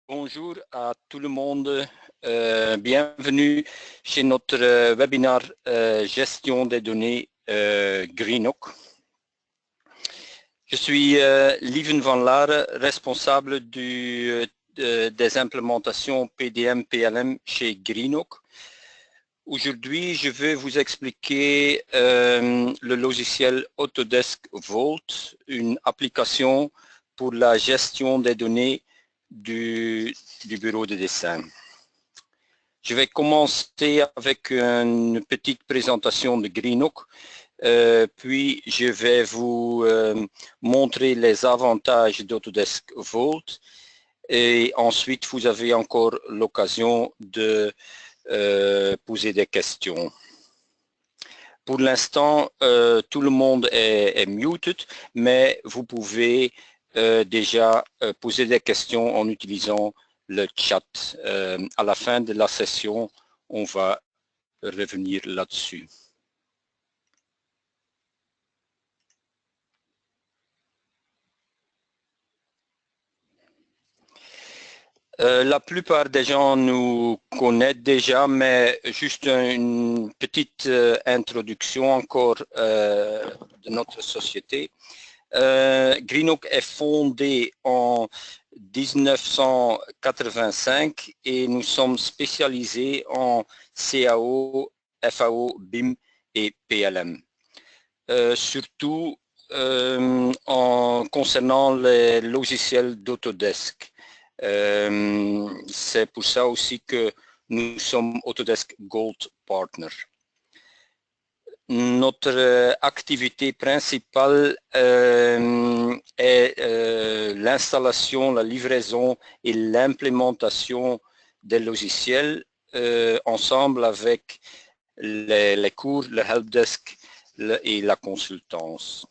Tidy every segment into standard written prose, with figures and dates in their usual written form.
Bonjour à tout le monde, bienvenue chez notre webinaire gestion des données Greenock. Je suis Lieven van Laaren, responsable des implémentations PDM-PLM chez Greenock. Aujourd'hui, je vais vous expliquer le logiciel Autodesk Vault, une application pour la gestion des données du bureau de dessin. Je vais commencer avec une petite présentation de Greenock, puis je vais vous montrer les avantages d'Autodesk Vault et ensuite vous avez encore l'occasion de poser des questions. Pour l'instant, tout le monde est muted, mais vous pouvez déjà poser des questions en utilisant le chat. À la fin de la session, on va revenir là-dessus. La plupart des gens nous connaissent déjà, mais juste une petite introduction encore de notre société. Greenock est fondé en 1985 et nous sommes spécialisés en CAO, FAO, BIM et PLM. Surtout en concernant les logiciels d'Autodesk. C'est pour ça aussi que nous sommes Autodesk Gold Partner. Notre activité principale est l'installation, la livraison et l'implémentation des logiciels ensemble avec les cours, le helpdesk et la consultance.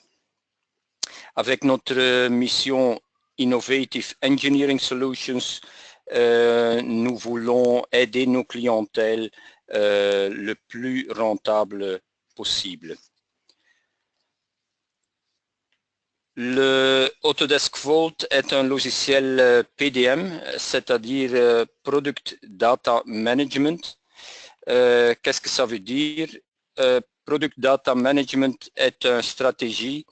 Avec notre mission Innovative Engineering Solutions, nous voulons aider nos clientèles le plus rentable possible. Le Autodesk Vault est un logiciel PDM, c'est-à-dire Product Data Management. Qu'est-ce que ça veut dire? Product Data Management est une stratégie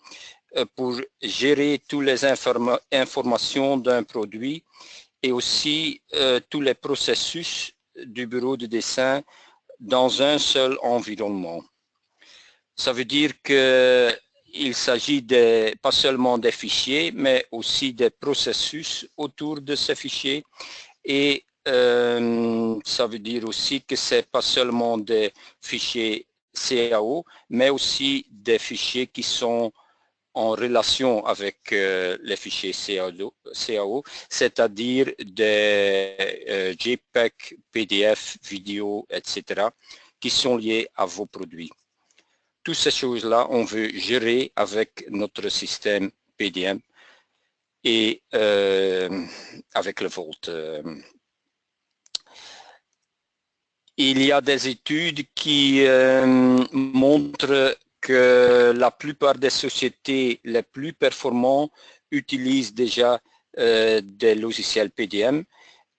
pour gérer toutes les informations d'un produit et aussi tous les processus du bureau de dessin dans un seul environnement. Ça veut dire qu'il s'agit pas seulement des fichiers, mais aussi des processus autour de ces fichiers. Et ça veut dire aussi que ce n'est pas seulement des fichiers CAO, mais aussi des fichiers qui sont en relation avec les fichiers CAO, c'est-à-dire des JPEG, PDF, vidéo, etc., qui sont liés à vos produits. Toutes ces choses-là, on veut gérer avec notre système PDM et avec le Vault. Il y a des études qui montrent que la plupart des sociétés les plus performantes utilisent déjà des logiciels PDM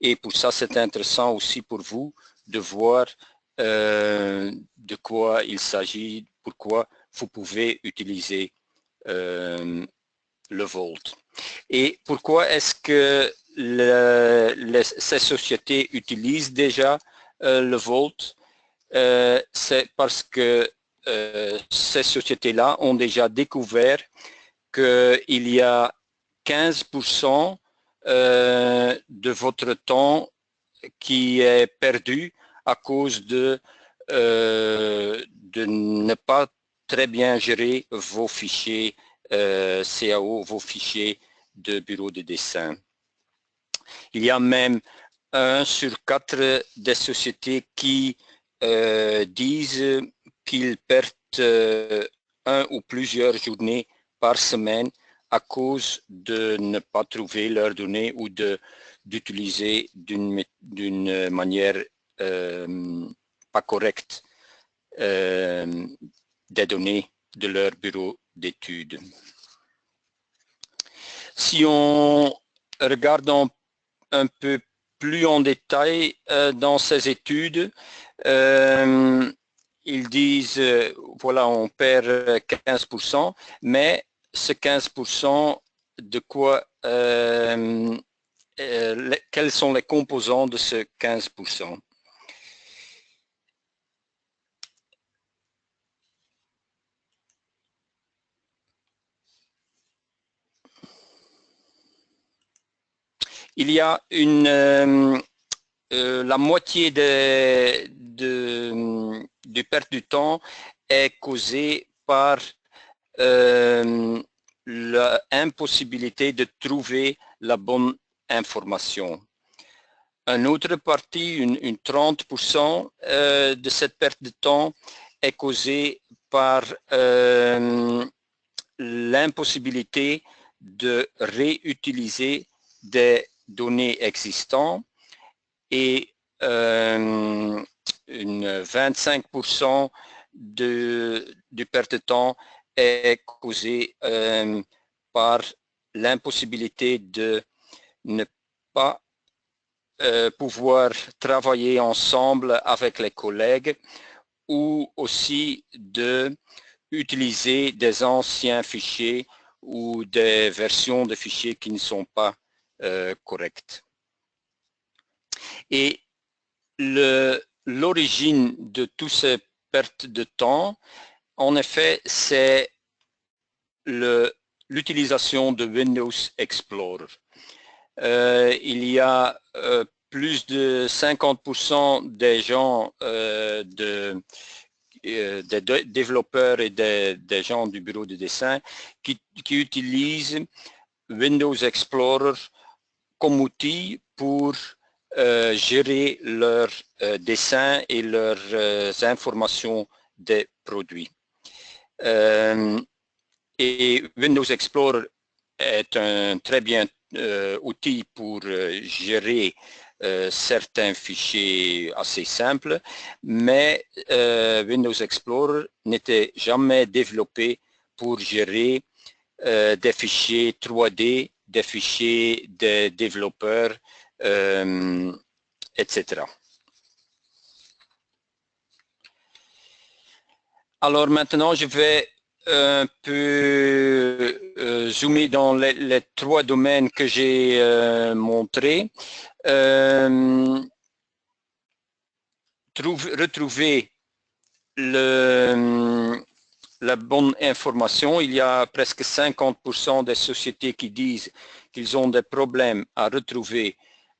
et pour ça c'est intéressant aussi pour vous de voir de quoi il s'agit, pourquoi vous pouvez utiliser le Vault. Et pourquoi est-ce que ces sociétés utilisent déjà le Vault? C'est parce que ces sociétés-là ont déjà découvert qu'il y a 15% de votre temps qui est perdu à cause de ne pas très bien gérer vos fichiers CAO, vos fichiers de bureau de dessin. Il y a même 1 sur 4 des sociétés qui disent qu'ils perdent 1 ou plusieurs journées par semaine à cause de ne pas trouver leurs données ou d'utiliser d'une manière pas correcte des données de leur bureau d'études. Si on regarde un peu plus en détail dans ces études. Ils disent, voilà, on perd 15%, mais ce 15%, de quoi, quels sont les composants de ce 15%? Il y a la moitié du perte du temps est causée par l'impossibilité de trouver la bonne information. Une autre partie, une 30% de cette perte de temps est causée par l'impossibilité de réutiliser des données existantes et une 25% du perte de temps est causée par l'impossibilité de ne pas pouvoir travailler ensemble avec les collègues ou aussi de utiliser des anciens fichiers ou des versions de fichiers qui ne sont pas correctes. Et l'origine de toutes ces pertes de temps, en effet, c'est l'utilisation de Windows Explorer. Il y a plus de 50% des gens, des développeurs et des gens du bureau de dessin qui utilisent Windows Explorer comme outil pour gérer leurs dessins et leurs informations des produits. Et Windows Explorer est un très bien outil pour gérer certains fichiers assez simples, mais Windows Explorer n'était jamais développé pour gérer des fichiers 3D, des fichiers des développeurs, etc. Alors maintenant, je vais un peu zoomer dans les trois domaines que j'ai montrés. Retrouver la bonne information. Il y a presque 50% des sociétés qui disent qu'ils ont des problèmes à retrouver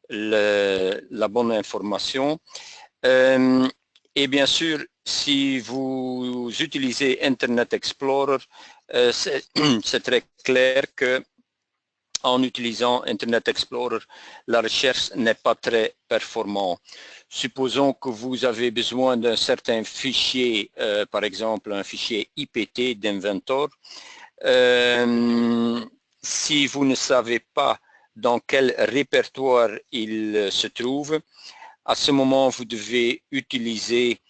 la bonne information. Et bien sûr, si vous utilisez Internet Explorer, c'est très clair que en utilisant Internet Explorer, la recherche n'est pas très performante. Supposons que vous avez besoin d'un certain fichier, par exemple un fichier IPT d'Inventor. Si vous ne savez pas dans quel répertoire il se trouve, à ce moment, vous devez utiliser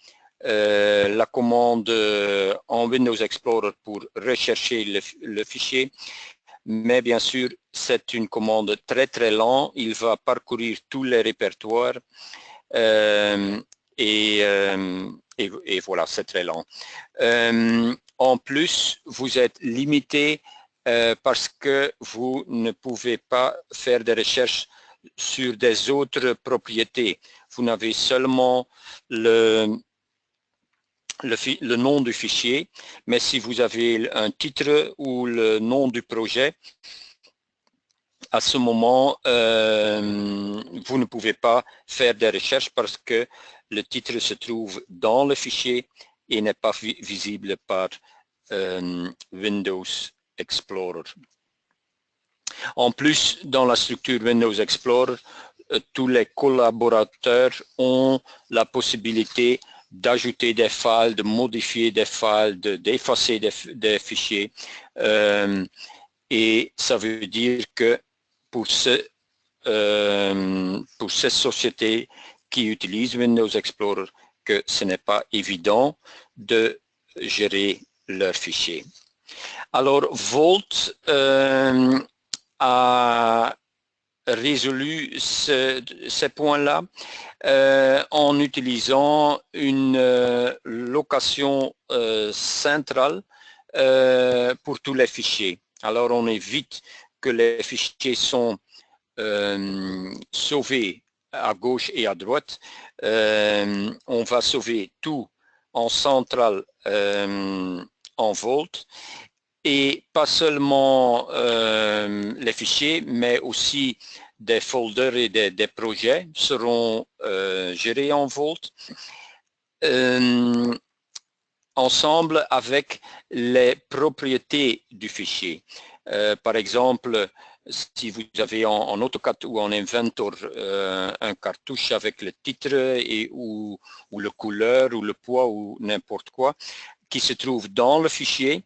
la commande en Windows Explorer pour rechercher le fichier. Mais bien sûr, c'est une commande très très lente. Il va parcourir tous les répertoires et voilà, c'est très lent. En plus, vous êtes limité parce que vous ne pouvez pas faire des recherches sur des autres propriétés. Vous n'avez seulement le nom du fichier, mais si vous avez un titre ou le nom du projet, à ce moment, vous ne pouvez pas faire des recherches parce que le titre se trouve dans le fichier et n'est pas visible par Windows Explorer. En plus, dans la structure Windows Explorer, tous les collaborateurs ont la possibilité d'ajouter des files, de modifier des files, d'effacer des fichiers. Et ça veut dire que pour ces sociétés qui utilisent Windows Explorer, que ce n'est pas évident de gérer leurs fichiers. Alors, Volt a résolu ces points-là en utilisant une location centrale pour tous les fichiers. Alors on évite que les fichiers sont sauvés à gauche et à droite. On va sauver tout en centrale en Vault, et pas seulement les fichiers, mais aussi des folders et des projets seront gérés en Vault ensemble avec les propriétés du fichier. Par exemple, si vous avez en AutoCAD ou en Inventor un cartouche avec le titre ou le couleur ou le poids ou n'importe quoi qui se trouve dans le fichier,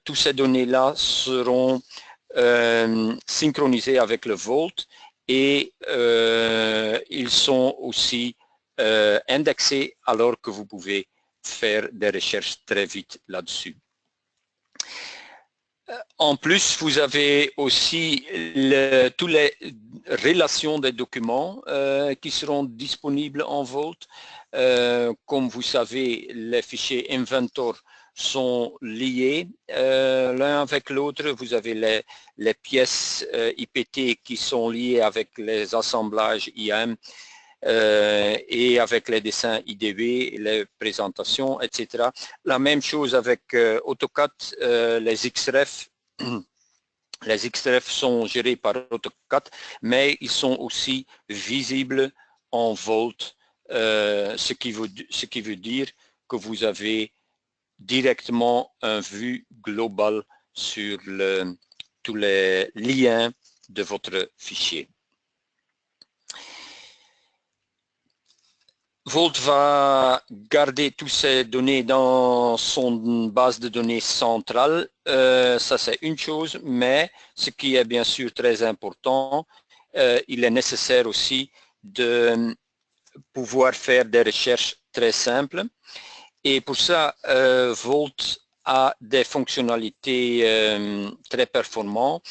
toutes ces données-là seront synchronisées avec le Vault et ils sont aussi indexés alors que vous pouvez faire des recherches très vite là-dessus. En plus, vous avez aussi toutes les relations des documents qui seront disponibles en Vault. Comme vous savez, les fichiers Inventor sont liés l'un avec l'autre. Vous avez les pièces IPT qui sont liées avec les assemblages IAM et avec les dessins IDV, les présentations, etc. La même chose avec AutoCAD, les XREF. Les XREF sont gérés par AutoCAD, mais ils sont aussi visibles en Vault, ce qui veut dire que vous avez directement une vue globale sur tous les liens de votre fichier. Vault va garder toutes ces données dans son base de données centrale. Ça, c'est une chose, mais ce qui est bien sûr très important, il est nécessaire aussi de pouvoir faire des recherches très simples. Et pour ça, Vault a des fonctionnalités très performantes.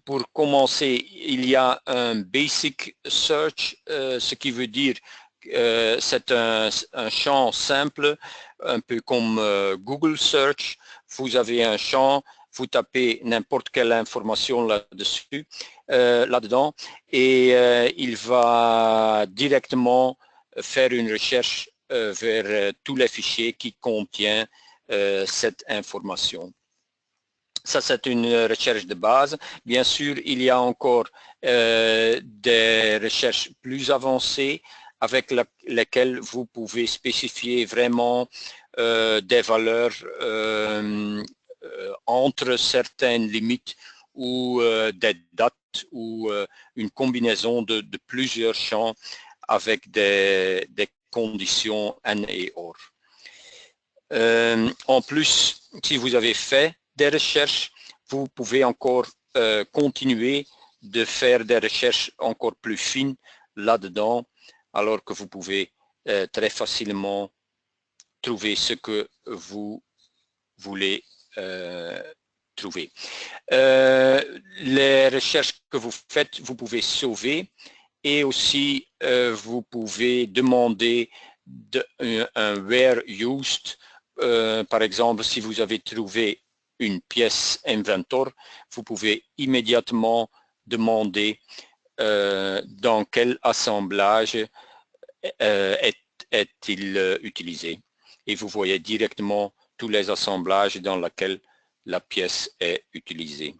Pour commencer, il y a un basic search, ce qui veut dire que c'est un champ simple, un peu comme Google Search. Vous avez un champ, vous tapez n'importe quelle information là-dessus, là-dedans, et il va directement faire une recherche vers tous les fichiers qui contiennent cette information. Ça, c'est une recherche de base. Bien sûr, il y a encore des recherches plus avancées avec lesquelles vous pouvez spécifier vraiment des valeurs entre certaines limites ou des dates ou une combinaison de plusieurs champs avec des conditions N et OR. En plus, si vous avez fait des recherches, vous pouvez encore continuer de faire des recherches encore plus fines là-dedans, alors que vous pouvez très facilement trouver ce que vous voulez trouver. Les recherches que vous faites, vous pouvez sauver et aussi vous pouvez demander un where used. Par exemple, si vous avez trouvé une pièce Inventor, vous pouvez immédiatement demander dans quel assemblage est-il utilisé. Et vous voyez directement tous les assemblages dans lesquels la pièce est utilisée.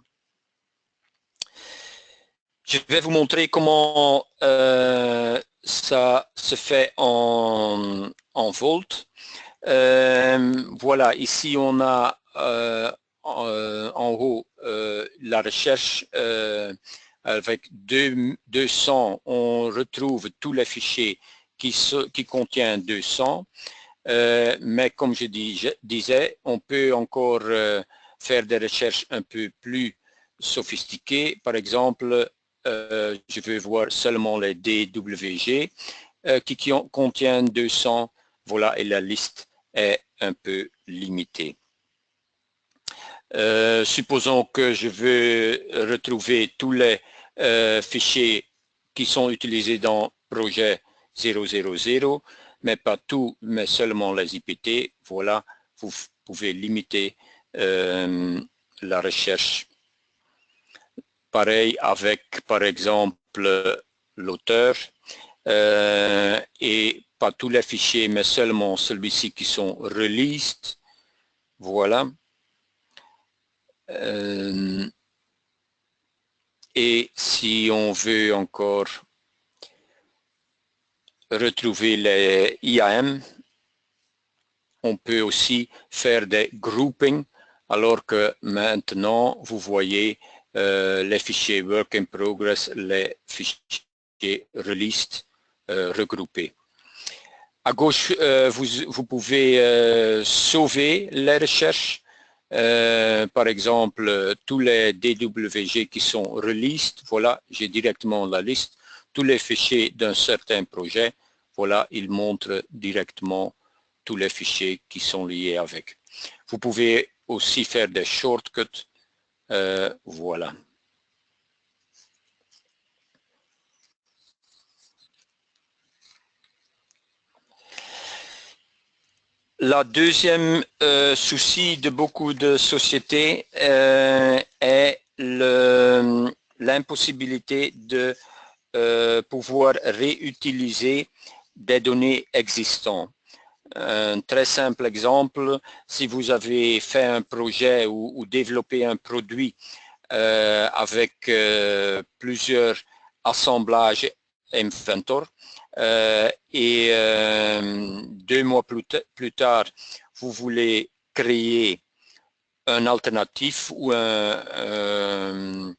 Je vais vous montrer comment ça se fait en Vault. Voilà, ici on a en haut la recherche avec 200, on retrouve tous les fichiers qui contiennent 200, mais comme je disais, on peut encore faire des recherches un peu plus sophistiquées. Par exemple, je veux voir seulement les DWG qui contiennent 200, voilà, et la liste est un peu limitée. Supposons que je veux retrouver tous les fichiers qui sont utilisés dans projet 000, mais pas tout, mais seulement les IPT. Voilà, vous pouvez limiter la recherche. Pareil avec, par exemple, l'auteur et pas tous les fichiers, mais seulement celui-ci qui sont released. Voilà. Et si on veut encore retrouver les IAM, on peut aussi faire des groupings, alors que maintenant, vous voyez les fichiers work in progress, les fichiers released regroupés. À gauche, vous pouvez sauver les recherches. Par exemple, tous les DWG qui sont released, voilà, j'ai directement la liste. Tous les fichiers d'un certain projet, voilà, il montre directement tous les fichiers qui sont liés avec. Vous pouvez aussi faire des shortcuts, voilà. La deuxième souci de beaucoup de sociétés est l'impossibilité de pouvoir réutiliser des données existantes. Un très simple exemple, si vous avez fait un projet ou développé un produit avec plusieurs assemblages Inventor et 2 mois plus tard, vous voulez créer un alternatif ou une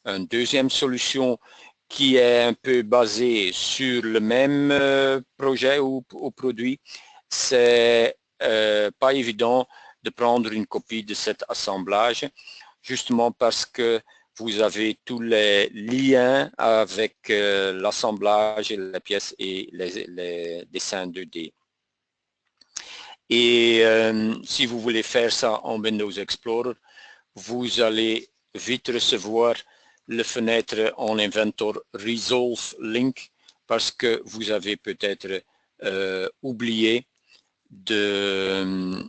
deuxième solution qui est un peu basée sur le même projet ou produit, c'est pas évident de prendre une copie de cet assemblage, justement parce que vous avez tous les liens avec l'assemblage, les pièces et les dessins 2D. Et si vous voulez faire ça en Windows Explorer, vous allez vite recevoir la fenêtre en Inventor Resolve Link parce que vous avez peut-être oublié de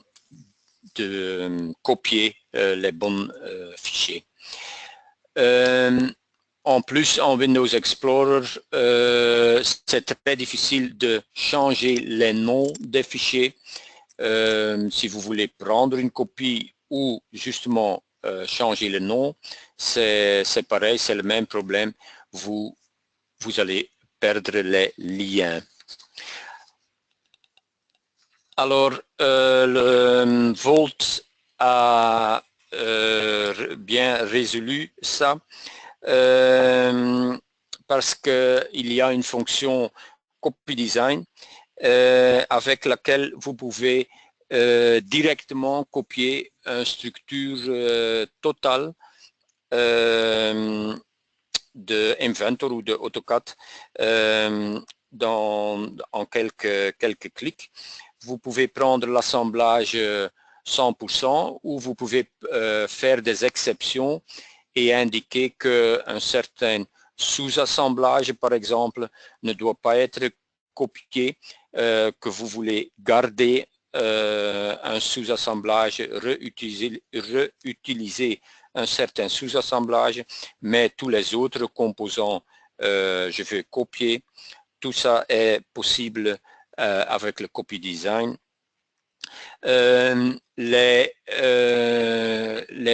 copier les bons fichiers. En plus, en Windows Explorer, c'est très difficile de changer les noms des fichiers. Si vous voulez prendre une copie ou justement changer le nom, c'est pareil, c'est le même problème. Vous allez perdre les liens. Alors, le Volt a bien résolu ça parce qu'il y a une fonction copy design avec laquelle vous pouvez directement copier une structure totale de Inventor ou de AutoCAD en quelques clics. Vous pouvez prendre l'assemblage 100% ou vous pouvez faire des exceptions et indiquer qu'un certain sous-assemblage, par exemple, ne doit pas être copié, que vous voulez garder un sous-assemblage, réutiliser un certain sous-assemblage, mais tous les autres composants, je veux copier. Tout ça est possible avec le copy design. Les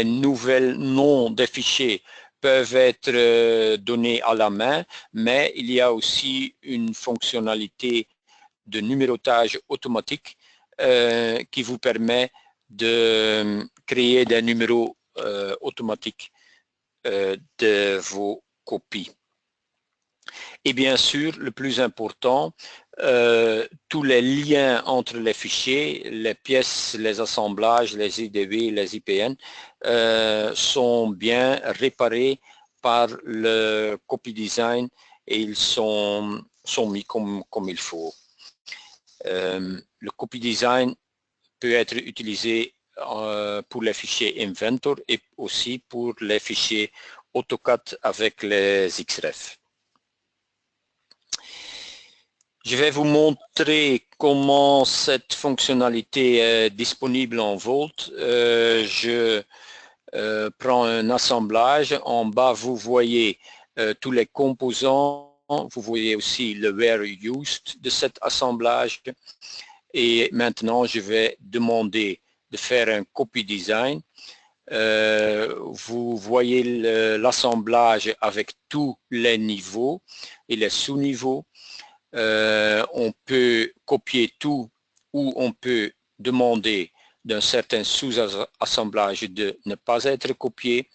nouvelles noms des fichiers peuvent être donnés à la main, mais il y a aussi une fonctionnalité de numérotage automatique qui vous permet de créer des numéros automatiques de vos copies. Et bien sûr, le plus important, tous les liens entre les fichiers, les pièces, les assemblages, les IDV, les IPN sont bien réparés par le copy design et ils sont mis comme il faut. Le copy design peut être utilisé pour les fichiers Inventor et aussi pour les fichiers AutoCAD avec les XREF. Je vais vous montrer comment cette fonctionnalité est disponible en Volt. Je prends un assemblage. En bas, vous voyez tous les composants. Vous voyez aussi le where used de cet assemblage. Et maintenant, je vais demander de faire un copy design. Vous voyez l'assemblage avec tous les niveaux et les sous-niveaux. On peut copier tout ou on peut demander d'un certain sous-assemblage de ne pas être copié.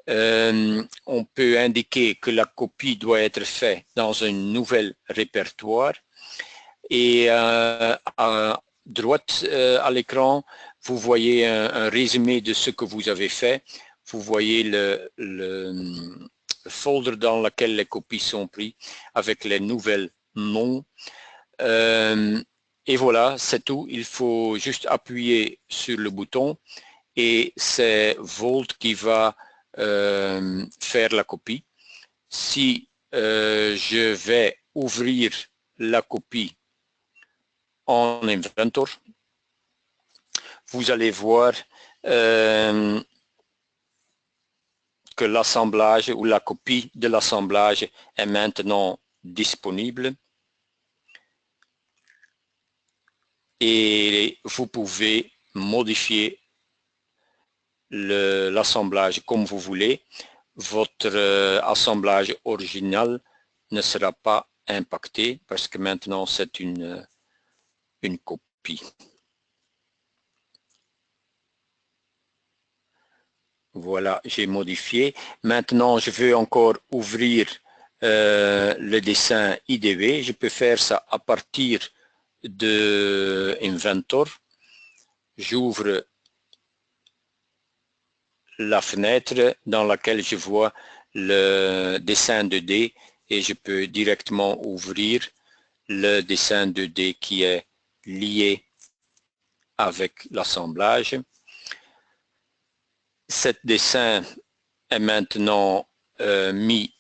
On peut indiquer que la copie doit être faite dans un nouvel répertoire. Et à droite à l'écran, vous voyez un résumé de ce que vous avez fait. Vous voyez le folder dans lequel les copies sont prises avec les nouvelles noms. Et voilà, c'est tout. Il faut juste appuyer sur le bouton et c'est Volt qui va faire la copie. Si je vais ouvrir la copie en Inventor, vous allez voir que l'assemblage ou la copie de l'assemblage est maintenant disponible. Et vous pouvez modifier l'assemblage comme vous voulez. Votre assemblage original ne sera pas impacté parce que maintenant c'est une copie. Voilà, j'ai modifié. Maintenant, je veux encore ouvrir le dessin IDE. Je peux faire ça à partir de Inventor. J'ouvre la fenêtre dans laquelle je vois le dessin 2D et je peux directement ouvrir le dessin 2D qui est lié avec l'assemblage. Cet dessin est maintenant mis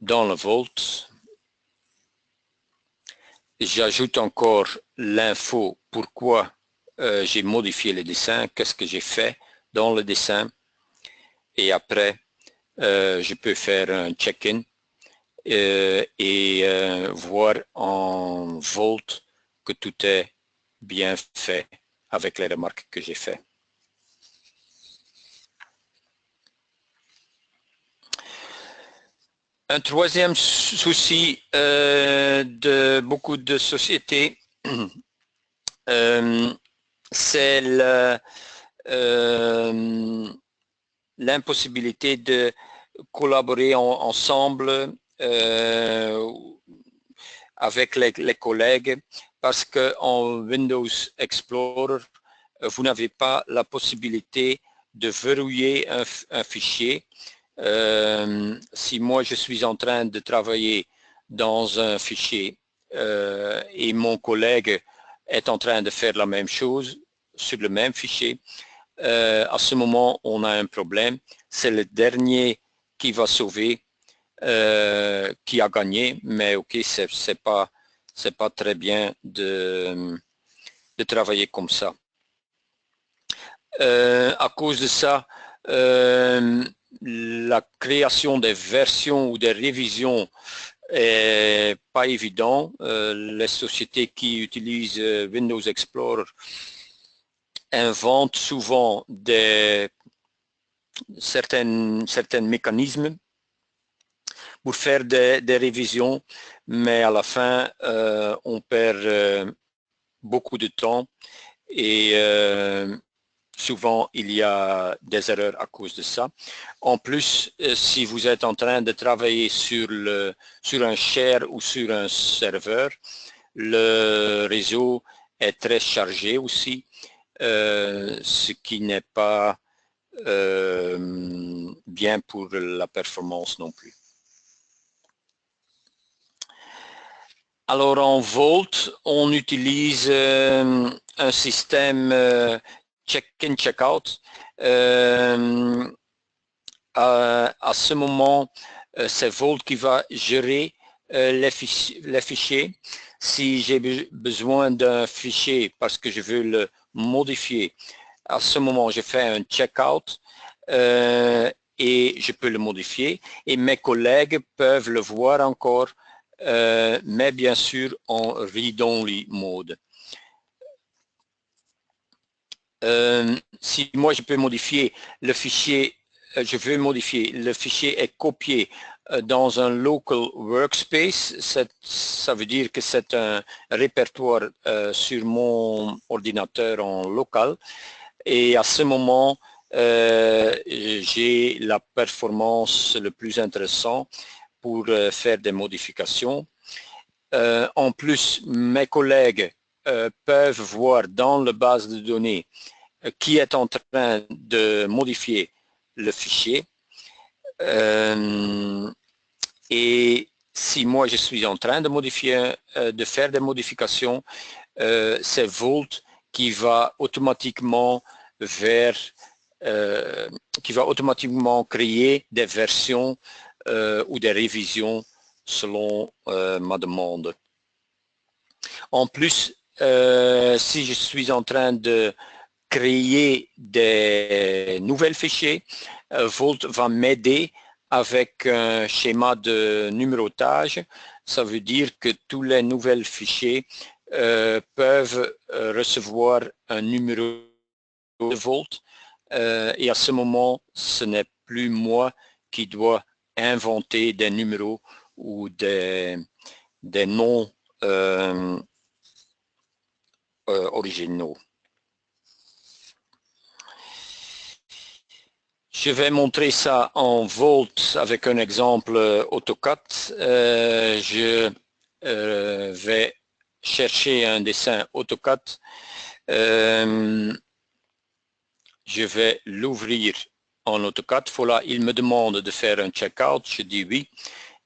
dans le Volt. J'ajoute encore l'info pourquoi j'ai modifié le dessin, qu'est-ce que j'ai fait dans le dessin. Et après, je peux faire un check-in et voir en Volt que tout est bien fait avec les remarques que j'ai faites. Un troisième souci de beaucoup de sociétés, c'est l'impossibilité de collaborer ensemble avec les collègues parce qu'en Windows Explorer, vous n'avez pas la possibilité de verrouiller un fichier. Si moi je suis en train de travailler dans un fichier et mon collègue est en train de faire la même chose sur le même fichier, à ce moment on a un problème. C'est le dernier qui va sauver, qui a gagné, mais ok, c'est pas très bien de travailler comme ça. À cause de ça, la création des versions ou des révisions est pas évident. Les sociétés qui utilisent Windows Explorer inventent souvent certains mécanismes pour faire des révisions, mais à la fin, on perd beaucoup de temps et souvent, il y a des erreurs à cause de ça. En plus, si vous êtes en train de travailler sur un share ou sur un serveur, le réseau est très chargé aussi, ce qui n'est pas bien pour la performance non plus. Alors en Volt, on utilise un système check-in, check-out. À ce moment, c'est Vault qui va gérer les fichiers. Si j'ai besoin d'un fichier parce que je veux le modifier, à ce moment, je fais un check-out et je peux le modifier. Et mes collègues peuvent le voir encore, mais bien sûr en read-only mode. Si moi je peux modifier le fichier, je veux modifier, le fichier est copié dans un local workspace, ça veut dire que c'est un répertoire sur mon ordinateur en local, et à ce moment j'ai la performance le plus intéressant pour faire des modifications. En plus, mes collègues peuvent voir dans la base de données qui est en train de modifier le fichier. Et si moi je suis en train de modifier, de faire des modifications, c'est Vault qui va automatiquement créer des versions ou des révisions selon ma demande. En plus, si je suis en train de créer des nouvelles fichiers, Vault va m'aider avec un schéma de numérotage. Ça veut dire que tous les nouveaux fichiers peuvent recevoir un numéro de Vault et à ce moment, ce n'est plus moi qui dois inventer des numéros ou des noms originaux. Je vais montrer ça en Vault avec un exemple AutoCAD. Je vais chercher un dessin AutoCAD. Je vais l'ouvrir en AutoCAD. Voilà, il me demande de faire un checkout. Je dis oui.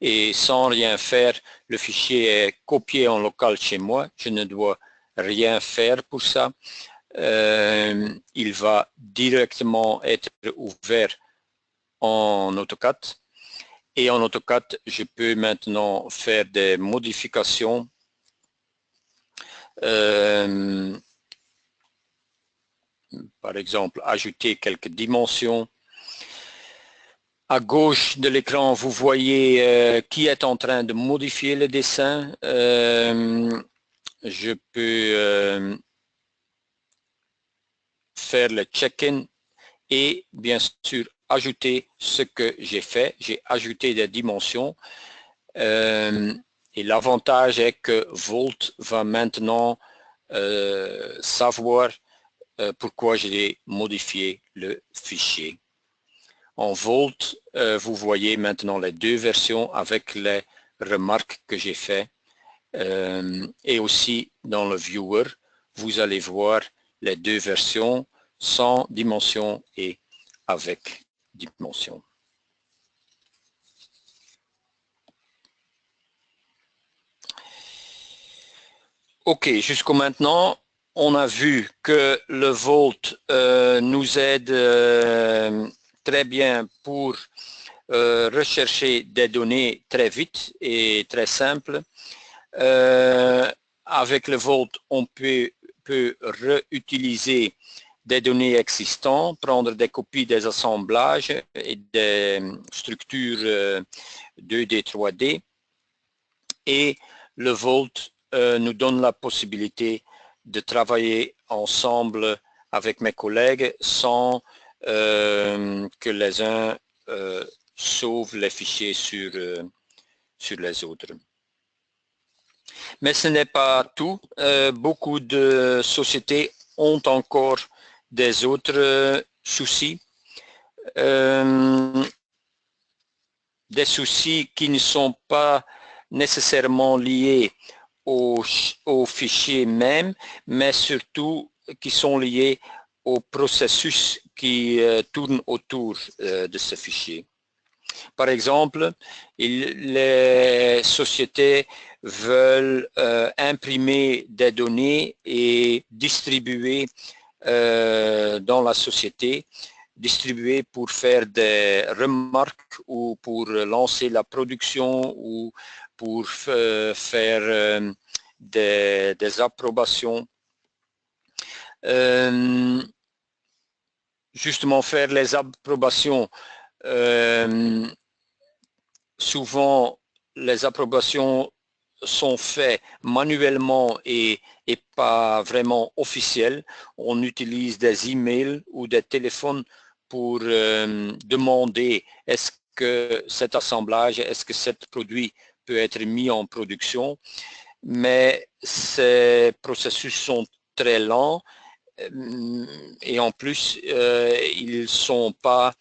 Et sans rien faire, le fichier est copié en local chez moi. Je ne dois rien faire pour ça. Il va directement être ouvert en AutoCAD. Et en AutoCAD, je peux maintenant faire des modifications. Par exemple, ajouter quelques dimensions. À gauche de l'écran, vous voyez qui est en train de modifier le dessin. Je peux faire le check-in et bien sûr ajouter ce que j'ai fait. J'ai ajouté des dimensions et l'avantage est que Vault va maintenant savoir pourquoi j'ai modifié le fichier. En Vault, vous voyez maintenant les deux versions avec les remarques que j'ai fait et aussi dans le Viewer, vous allez voir les deux versions sans dimension et avec dimension. Ok, jusqu'au maintenant, on a vu que le Vault nous aide très bien pour rechercher des données très vite et très simple. Avec le Vault, on peut réutiliser des données existantes, prendre des copies des assemblages et des structures 2D, 3D. Et le Vault nous donne la possibilité de travailler ensemble avec mes collègues sans que les uns sauvent les fichiers sur les autres. Mais ce n'est pas tout. Beaucoup de sociétés ont encore des autres soucis. Des soucis qui ne sont pas nécessairement liés au fichier même, mais surtout qui sont liés au processus qui tourne autour de ce fichier. Par exemple, les sociétés veulent imprimer des données et distribuer dans la société, distribués pour faire des remarques ou pour lancer la production ou pour faire des approbations. Justement, faire les approbations, souvent les approbations sont faites manuellement et pas vraiment officielles. On utilise des emails ou des téléphones pour demander est-ce que cet assemblage, est-ce que cet produit peut être mis en production. Mais ces processus sont très lents et en plus, ils ne sont pas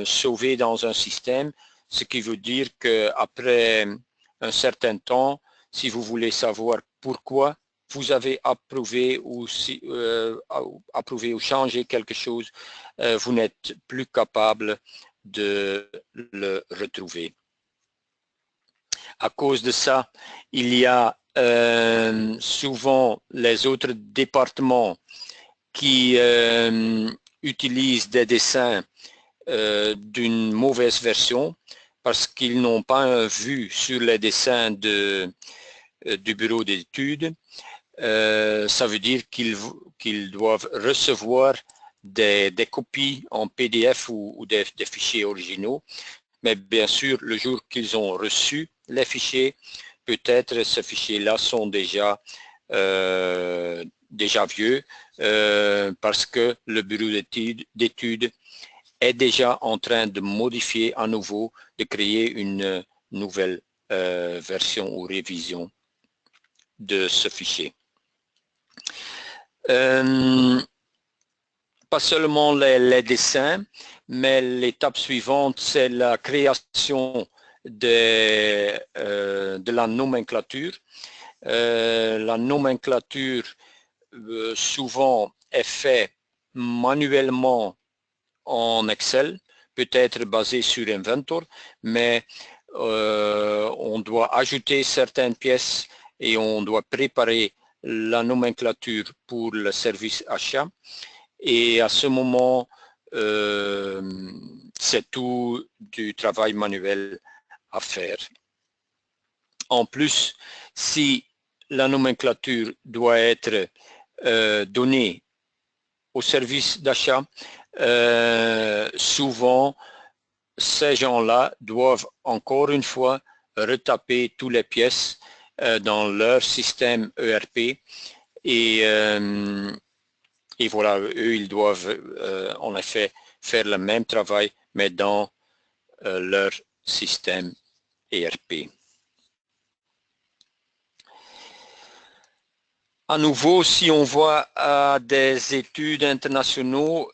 sauvés dans un système, ce qui veut dire qu'après un certain temps, si vous voulez savoir pourquoi vous avez approuvé ou changé quelque chose, vous n'êtes plus capable de le retrouver. À cause de ça, il y a souvent les autres départements qui utilisent des dessins d'une mauvaise version parce qu'ils n'ont pas vu sur les dessins du bureau d'études. Ça veut dire qu'ils doivent recevoir des copies en PDF ou des fichiers originaux. Mais bien sûr, le jour qu'ils ont reçu les fichiers, peut-être ces fichiers-là sont déjà vieux parce que le bureau d'études est déjà en train de modifier à nouveau, de créer une nouvelle version ou révision de ce fichier. Pas seulement les dessins, mais l'étape suivante, c'est la création de la nomenclature. La nomenclature, souvent, est faite manuellement en Excel, peut-être basée sur Inventor, mais on doit ajouter certaines pièces et on doit préparer la nomenclature pour le service achat. Et à ce moment, c'est tout du travail manuel à faire. En plus, si la nomenclature doit être donnée au service d'achat, souvent, ces gens-là doivent encore une fois retaper toutes les pièces dans leur système ERP et voilà, eux, ils doivent en effet faire le même travail, mais dans leur système ERP. À nouveau, si on voit des études internationaux,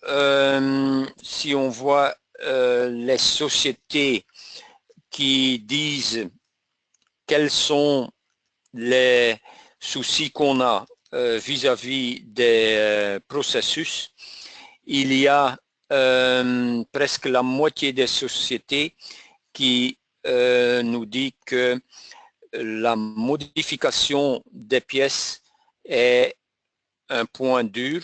si on voit les sociétés qui disent quels sont les soucis qu'on a vis-à-vis des processus, il y a presque la moitié des sociétés qui nous dit que la modification des pièces est un point dur,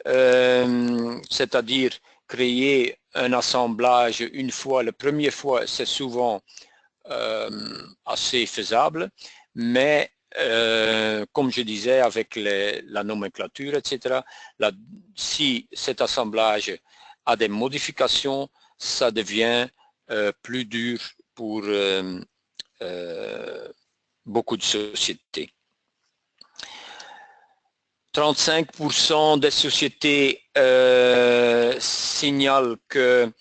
c'est-à-dire créer un assemblage une fois, la première fois, c'est souvent assez faisable, mais comme je disais, avec la nomenclature, etc., si cet assemblage a des modifications, ça devient plus dur pour beaucoup de sociétés. 35% des sociétés signalent qu'ils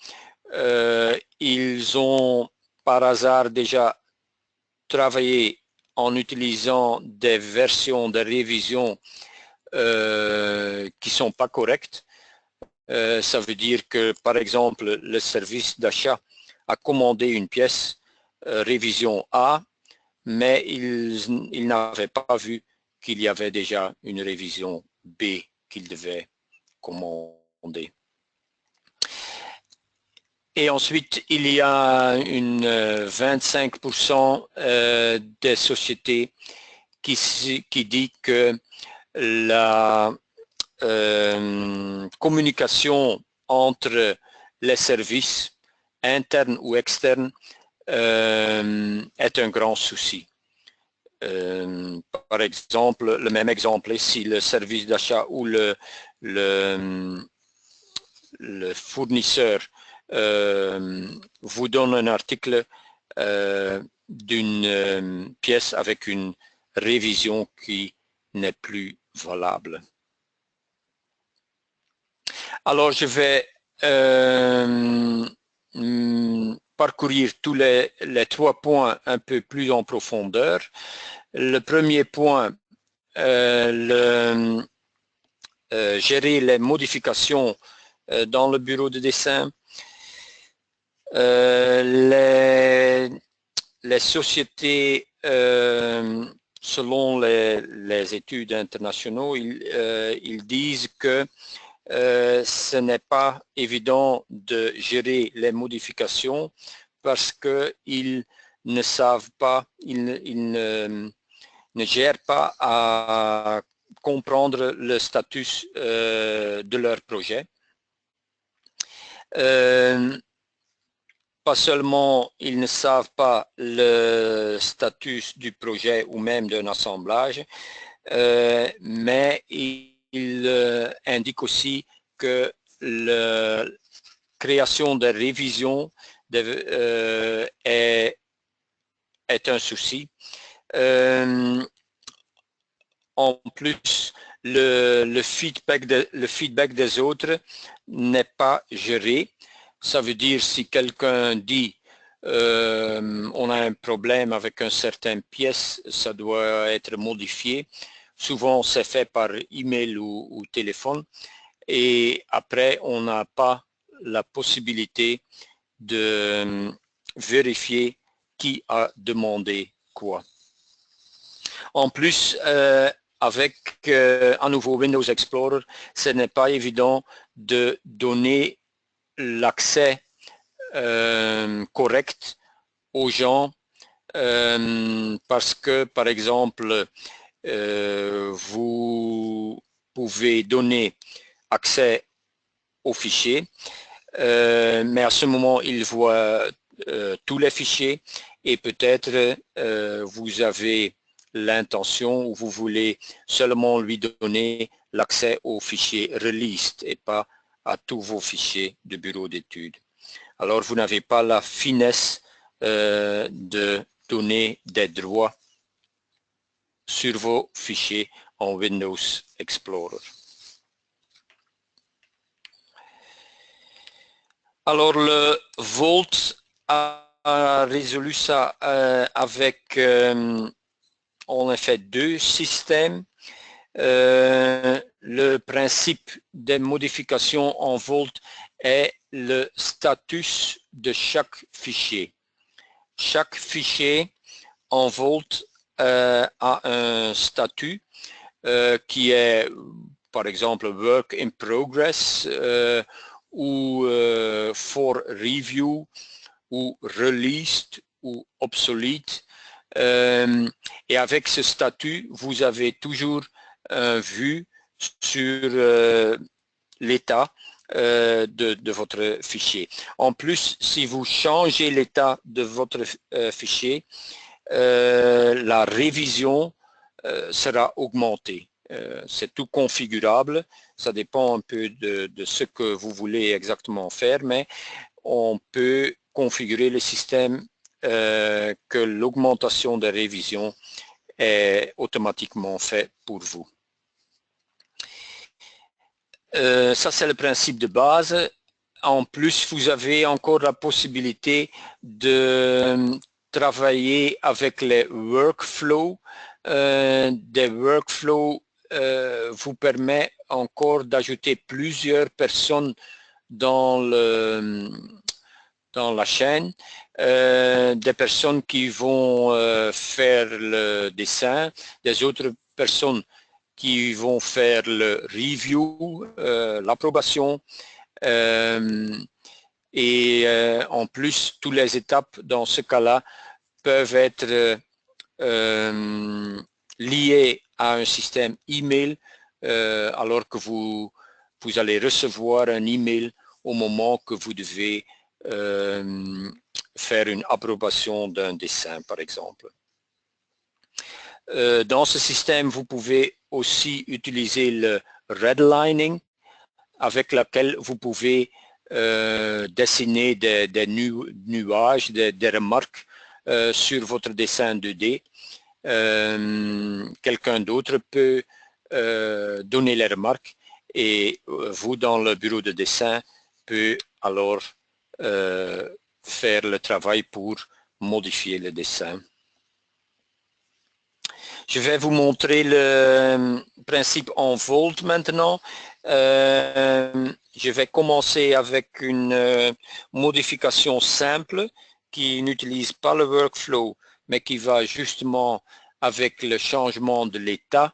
ont par hasard déjà travaillé en utilisant des versions de révision qui ne sont pas correctes. Ça veut dire que, par exemple, le service d'achat a commandé une pièce révision A, mais il n'avait pas vu qu'il y avait déjà une révision B qu'il devait commander. Et ensuite, il y a une 25% des sociétés qui dit que communication entre les services internes ou externes est un grand souci. Par exemple, le même exemple ici, le service d'achat ou le fournisseur vous donne un article d'une pièce avec une révision qui n'est plus valable. Alors, je vais parcourir tous les 3 points un peu plus en profondeur. Le premier point, gérer les modifications dans le bureau de dessin. Les sociétés, selon les études internationaux, ils disent que ce n'est pas évident de gérer les modifications parce qu'ils ne savent pas, ils ne gèrent pas à comprendre le statut de leur projet. Pas seulement ils ne savent pas le statut du projet ou même d'un assemblage, mais il indique aussi que la création de révisions est un souci. En plus, le feedback des autres n'est pas géré. Ça veut dire si quelqu'un dit on a un problème avec une certaine pièce, ça doit être modifié. Souvent, c'est fait par email ou téléphone. Et après, on n'a pas la possibilité de vérifier qui a demandé quoi. En plus, avec à nouveau Windows Explorer, ce n'est pas évident de donner l'accès correct aux gens parce que, par exemple, vous pouvez donner accès aux fichiers, mais à ce moment, il voit tous les fichiers et peut-être vous avez l'intention ou vous voulez seulement lui donner l'accès aux fichiers released et pas à tous vos fichiers de bureau d'études. Alors, vous n'avez pas la finesse de donner des droits sur vos fichiers en Windows Explorer. Alors, le Vault a résolu ça avec en effet 2 systèmes. Le principe des modifications en Vault est le statut de chaque fichier. Chaque fichier en Vault a un statut qui est, par exemple, Work in Progress ou For Review ou Released ou Obsolete. Et avec ce statut, vous avez toujours vue sur l'état de votre fichier. En plus, si vous changez l'état de votre fichier, la révision sera augmentée. C'est tout configurable, ça dépend un peu de ce que vous voulez exactement faire, mais on peut configurer le système que l'augmentation des révisions est automatiquement fait pour vous. Ça, c'est le principe de base. En plus, vous avez encore la possibilité de travailler avec les workflows. Des workflows vous permettent encore d'ajouter plusieurs personnes dans la chaîne, des personnes qui vont faire le dessin, des autres personnes qui vont faire le review, l'approbation, et en plus, toutes les étapes dans ce cas-là peuvent être liées à un système email alors que vous allez recevoir un email au moment que vous devez faire une approbation d'un dessin, par exemple. Dans ce système, vous pouvez aussi utiliser le redlining, avec lequel vous pouvez dessiner des nuages, des remarques sur votre dessin 2D. Quelqu'un d'autre peut donner les remarques et vous, dans le bureau de dessin, peut alors faire le travail pour modifier le dessin. Je vais vous montrer le principe en Volt maintenant. Je vais commencer avec une modification simple qui n'utilise pas le workflow, mais qui va justement avec le changement de l'état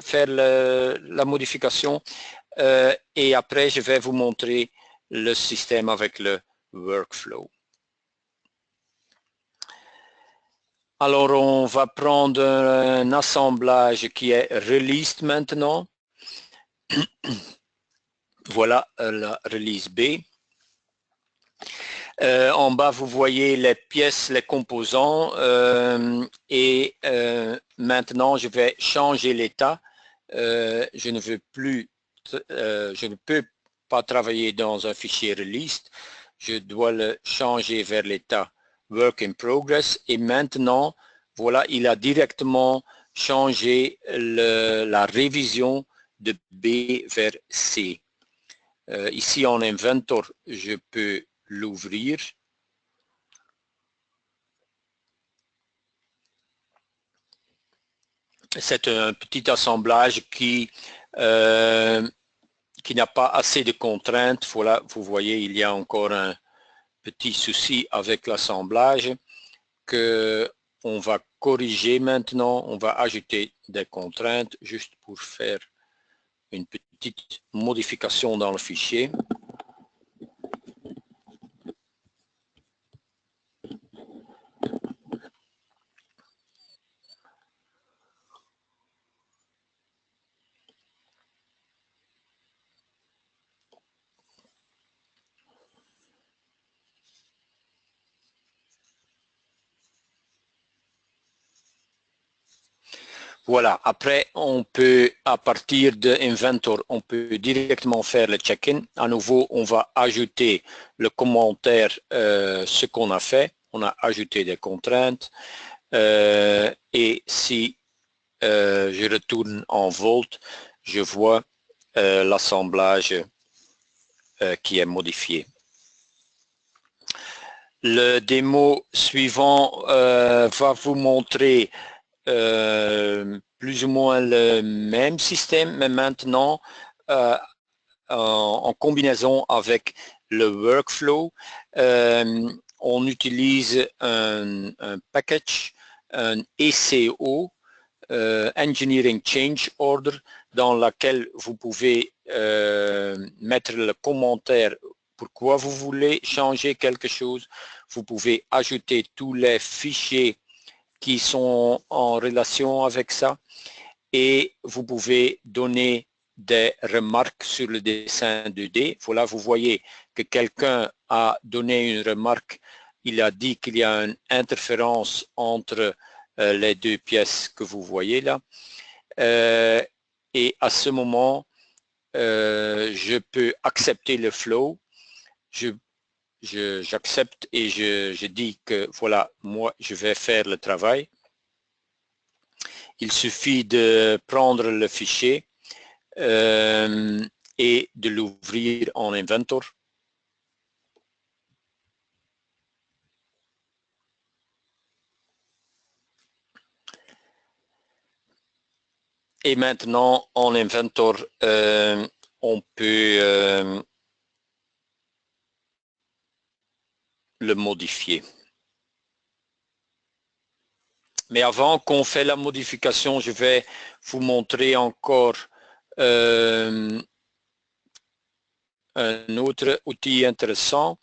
faire la modification. Et après, je vais vous montrer le système avec le workflow. Alors, on va prendre un assemblage qui est released maintenant. Voilà la release B. En bas, vous voyez les pièces, les composants. Et maintenant, je vais changer l'état. Je ne peux pas travailler dans un fichier released. Je dois le changer vers l'état Work in Progress, et maintenant, voilà, il a directement changé la révision de B vers C. Ici en Inventor, je peux l'ouvrir. C'est un petit assemblage qui n'a pas assez de contraintes. Voilà, vous voyez, il y a encore un petit souci avec l'assemblage que on va corriger maintenant. On va ajouter des contraintes juste pour faire une petite modification dans le fichier. Voilà, après on peut, à partir de Inventor, on peut directement faire le check-in. À nouveau, on va ajouter le commentaire, ce qu'on a fait. On a ajouté des contraintes. Et si je retourne en Volt, je vois l'assemblage qui est modifié. Le démo suivant va vous montrer plus ou moins le même système, mais maintenant en combinaison avec le workflow. On utilise un package, un ECO, Engineering Change Order, dans laquelle vous pouvez mettre le commentaire pourquoi vous voulez changer quelque chose. Vous pouvez ajouter tous les fichiers qui sont en relation avec ça, et vous pouvez donner des remarques sur le dessin 2D. Voilà, vous voyez que quelqu'un a donné une remarque. Il a dit qu'il y a une interférence entre les deux pièces que vous voyez là. Et à ce moment, je peux accepter le flow. J'accepte et je dis que voilà, moi je vais faire le travail. Il suffit de prendre le fichier et de l'ouvrir en Inventor. Et maintenant en Inventor, on peut le modifier. Mais avant qu'on fait la modification, je vais vous montrer encore un autre outil intéressant.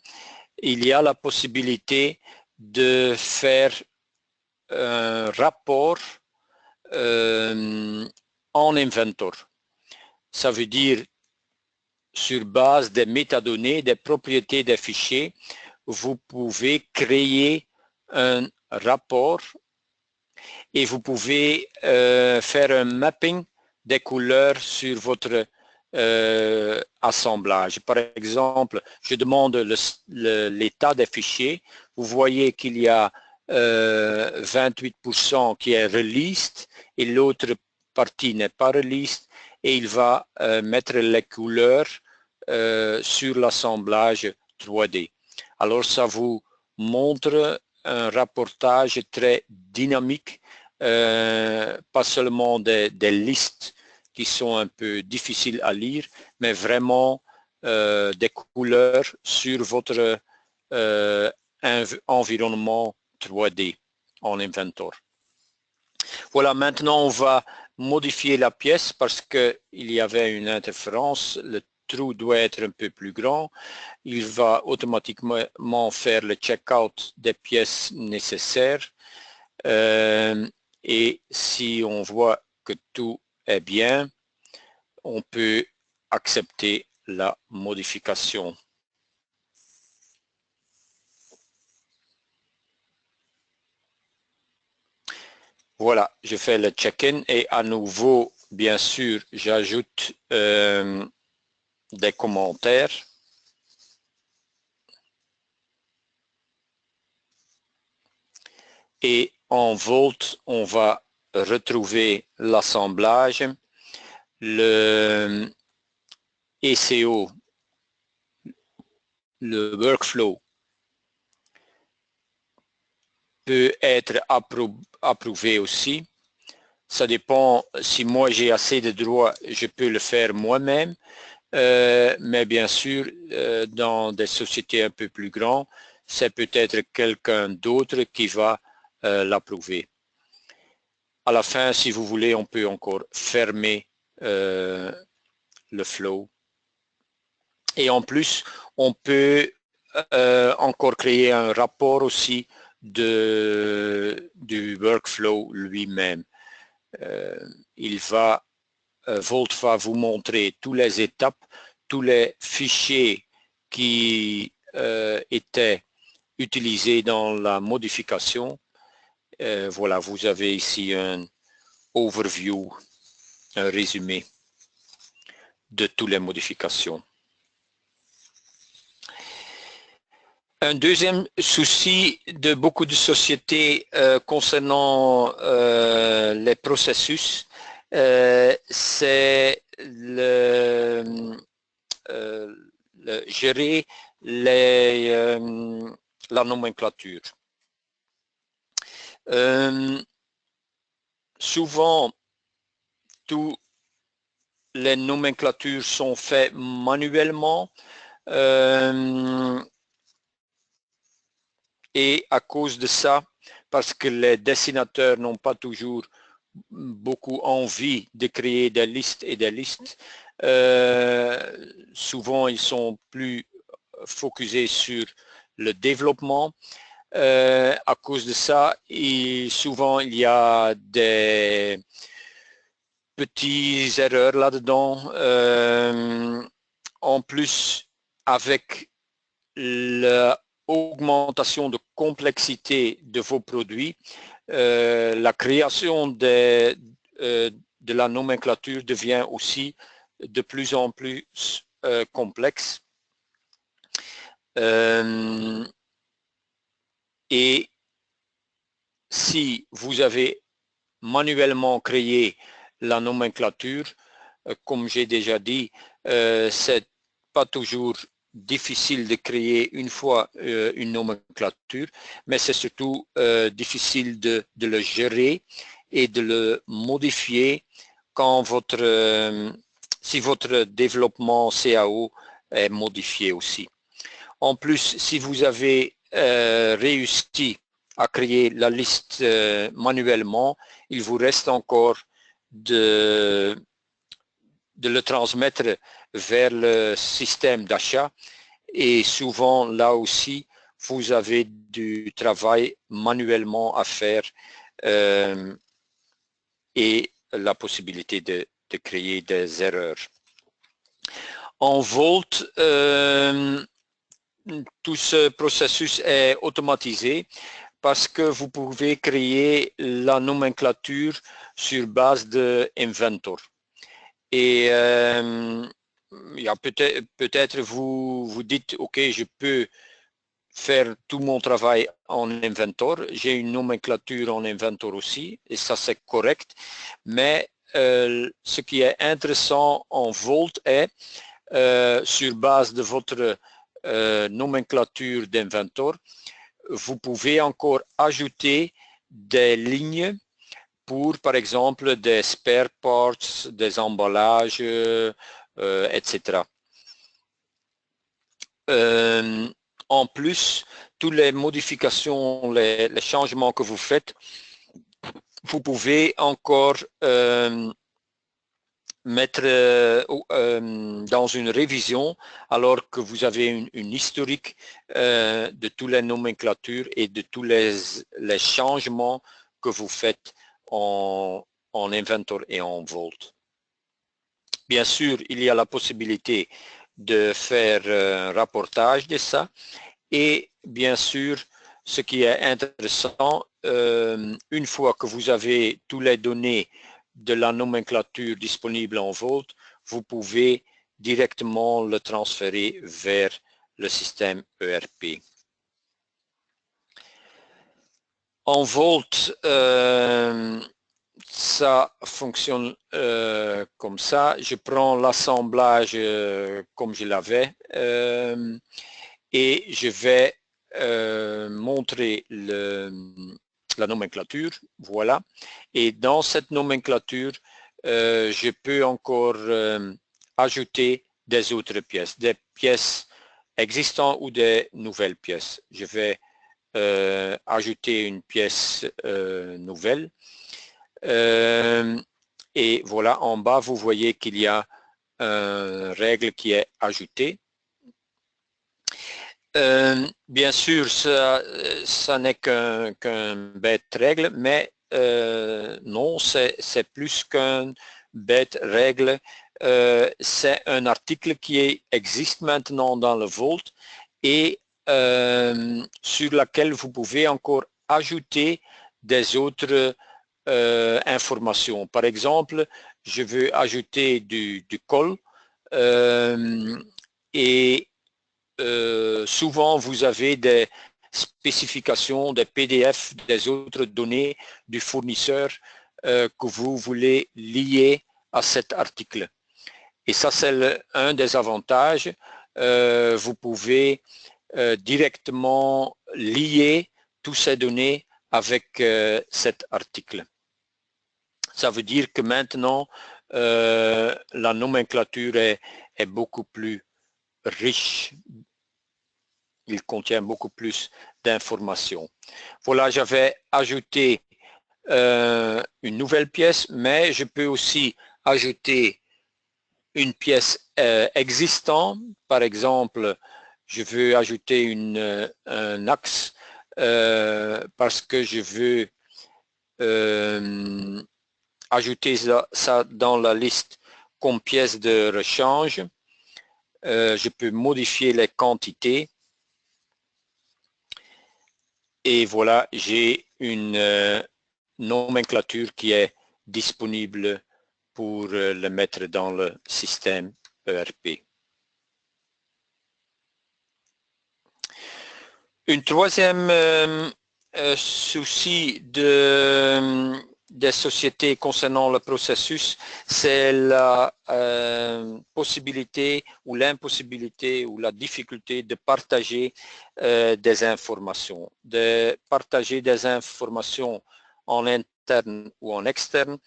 Il y a la possibilité de faire un rapport en Inventor. Ça veut dire sur base des métadonnées, des propriétés des fichiers, vous pouvez créer un rapport et vous pouvez faire un mapping des couleurs sur votre assemblage. Par exemple, je demande l'état des fichiers. Vous voyez qu'il y a 28% qui est released et l'autre partie n'est pas released et il va mettre les couleurs sur l'assemblage 3D. Alors ça vous montre un rapportage très dynamique, pas seulement des listes qui sont un peu difficiles à lire, mais vraiment des couleurs sur votre environnement 3D en Inventor. Voilà, maintenant on va modifier la pièce parce qu'il y avait une interférence. Le trou doit être un peu plus grand. Il va automatiquement faire le check-out des pièces nécessaires. Et si on voit que tout est bien, on peut accepter la modification. Voilà, je fais le check-in et à nouveau, bien sûr, j'ajoute des commentaires. Et en Volt, on va retrouver l'assemblage, le ECO, le workflow peut être approuvé aussi. Ça dépend, si moi j'ai assez de droits, je peux le faire moi-même, mais bien sûr, dans des sociétés un peu plus grandes, c'est peut-être quelqu'un d'autre qui va l'approuver. À la fin, si vous voulez, on peut encore fermer le flow. Et en plus, on peut encore créer un rapport aussi du workflow lui-même. Volt va vous montrer toutes les étapes, tous les fichiers qui étaient utilisés dans la modification. Voilà, vous avez ici un overview, un résumé de toutes les modifications. Un deuxième souci de beaucoup de sociétés concernant les processus, c'est gérer la nomenclature. Souvent, toutes les nomenclatures sont faites manuellement. Et à cause de ça, parce que les dessinateurs n'ont pas toujours beaucoup envie de créer des listes et des listes, souvent ils sont plus focusés sur le développement. À cause de ça, souvent il y a des petites erreurs là-dedans. En plus, avec l'augmentation de complexité de vos produits, la création de la nomenclature devient aussi de plus en plus complexe. Et si vous avez manuellement créé la nomenclature, comme j'ai déjà dit, c'est pas toujours difficile de créer une fois une nomenclature, mais c'est surtout difficile de le gérer et de le modifier quand si votre développement CAO est modifié aussi. En plus, si vous avez réussi à créer la liste manuellement, il vous reste encore de le transmettre vers le système d'achat et souvent là aussi vous avez du travail manuellement à faire et la possibilité de créer des erreurs. En Vault, tout ce processus est automatisé parce que vous pouvez créer la nomenclature sur base de Inventor. Et peut-être vous dites, ok, je peux faire tout mon travail en Inventor. J'ai une nomenclature en Inventor aussi, et ça c'est correct. Mais ce qui est intéressant en Vault est, sur base de votre nomenclature d'Inventor, vous pouvez encore ajouter des lignes pour, par exemple, des spare parts, des emballages, etc. En plus, toutes les modifications, les changements que vous faites, vous pouvez encore mettre dans une révision alors que vous avez une historique de toutes les nomenclatures et de tous les changements que vous faites en Inventor et en Vault. Bien sûr, il y a la possibilité de faire un rapportage de ça et bien sûr, ce qui est intéressant, une fois que vous avez toutes les données de la nomenclature disponible en Vault, vous pouvez directement le transférer vers le système ERP. En Vault, ça fonctionne comme ça. Je prends l'assemblage comme je l'avais et je vais montrer la nomenclature. Voilà. Et dans cette nomenclature, je peux encore ajouter des autres pièces, des pièces existantes ou des nouvelles pièces. Je vais ajouter une pièce nouvelle. Et voilà, en bas, vous voyez qu'il y a une règle qui est ajoutée. Bien sûr, ça n'est qu'un bête règle, mais non, c'est plus qu'un bête règle. C'est un article qui existe maintenant dans le Vault et sur laquelle vous pouvez encore ajouter des autres informations. Par exemple, je veux ajouter du col et souvent vous avez des spécifications, des PDF, des autres données du fournisseur que vous voulez lier à cet article. Et ça, c'est un des avantages. Vous pouvez directement lier toutes ces données avec cet article. Ça veut dire que maintenant, la nomenclature est beaucoup plus riche. Il contient beaucoup plus d'informations. Voilà, j'avais ajouté une nouvelle pièce, mais je peux aussi ajouter une pièce existante. Par exemple, je veux ajouter un axe parce que je veux ajouter ça dans la liste comme pièce de rechange. Je peux modifier les quantités. Et voilà, j'ai une nomenclature qui est disponible pour le mettre dans le système ERP. Une troisième souci des sociétés concernant le processus, c'est la possibilité ou l'impossibilité ou la difficulté de partager des informations. De partager des informations en interne ou en externe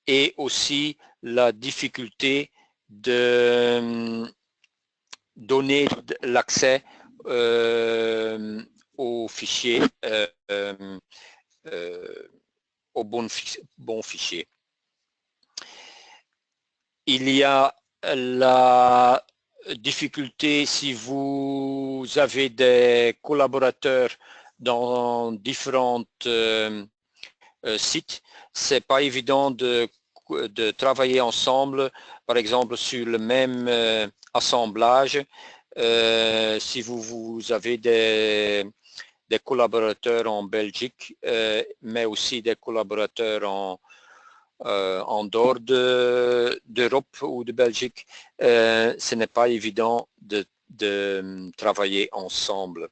et aussi la difficulté de donner l'accès aux fichiers au bon fichier. Il y a la difficulté si vous avez des collaborateurs dans différentes sites, c'est pas évident de travailler ensemble, par exemple sur le même assemblage. Si vous avez des collaborateurs en Belgique, mais aussi des collaborateurs en dehors d'Europe ou de Belgique, ce n'est pas évident de travailler ensemble.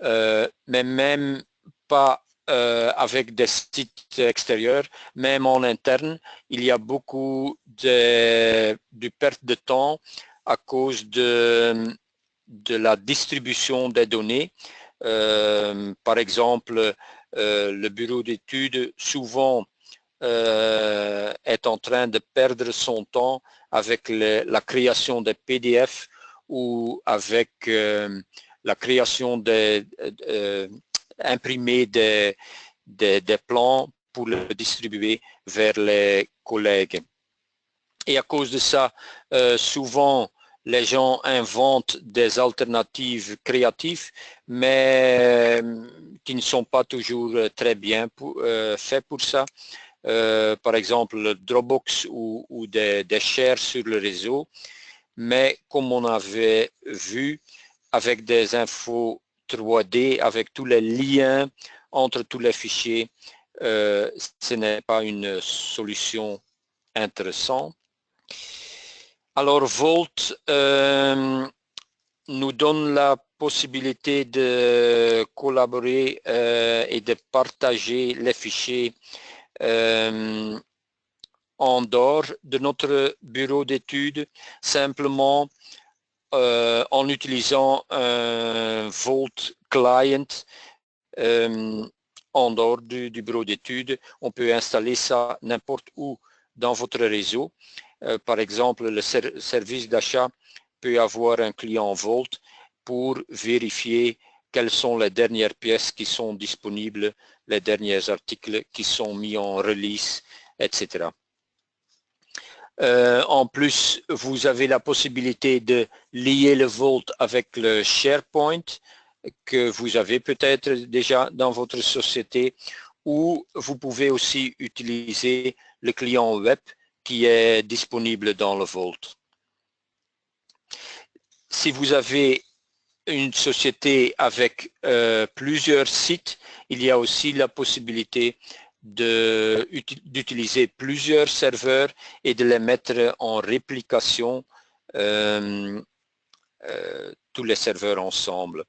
Mais même pas avec des sites extérieurs, même en interne, il y a beaucoup de perte de temps à cause de la distribution des données. Par exemple, le bureau d'études souvent est en train de perdre son temps avec la création des PDF ou avec la création imprimer des plans pour le distribuer vers les collègues. Et à cause de ça, souvent, les gens inventent des alternatives créatives, mais qui ne sont pas toujours très bien faits pour ça. Par exemple, le Dropbox ou des shares sur le réseau. Mais comme on avait vu, avec des infos 3D, avec tous les liens entre tous les fichiers, ce n'est pas une solution intéressante. Alors Volt nous donne la possibilité de collaborer et de partager les fichiers en dehors de notre bureau d'études, simplement en utilisant un Volt Client en dehors du bureau d'études. On peut installer ça n'importe où dans votre réseau. Par exemple, le service d'achat peut avoir un client Volt pour vérifier quelles sont les dernières pièces qui sont disponibles, les derniers articles qui sont mis en release, etc. En plus, vous avez la possibilité de lier le Volt avec le SharePoint que vous avez peut-être déjà dans votre société, ou vous pouvez aussi utiliser le client web qui est disponible dans le Volt. Si vous avez une société avec plusieurs sites, il y a aussi la possibilité d'utiliser plusieurs serveurs et de les mettre en réplication, tous les serveurs ensemble.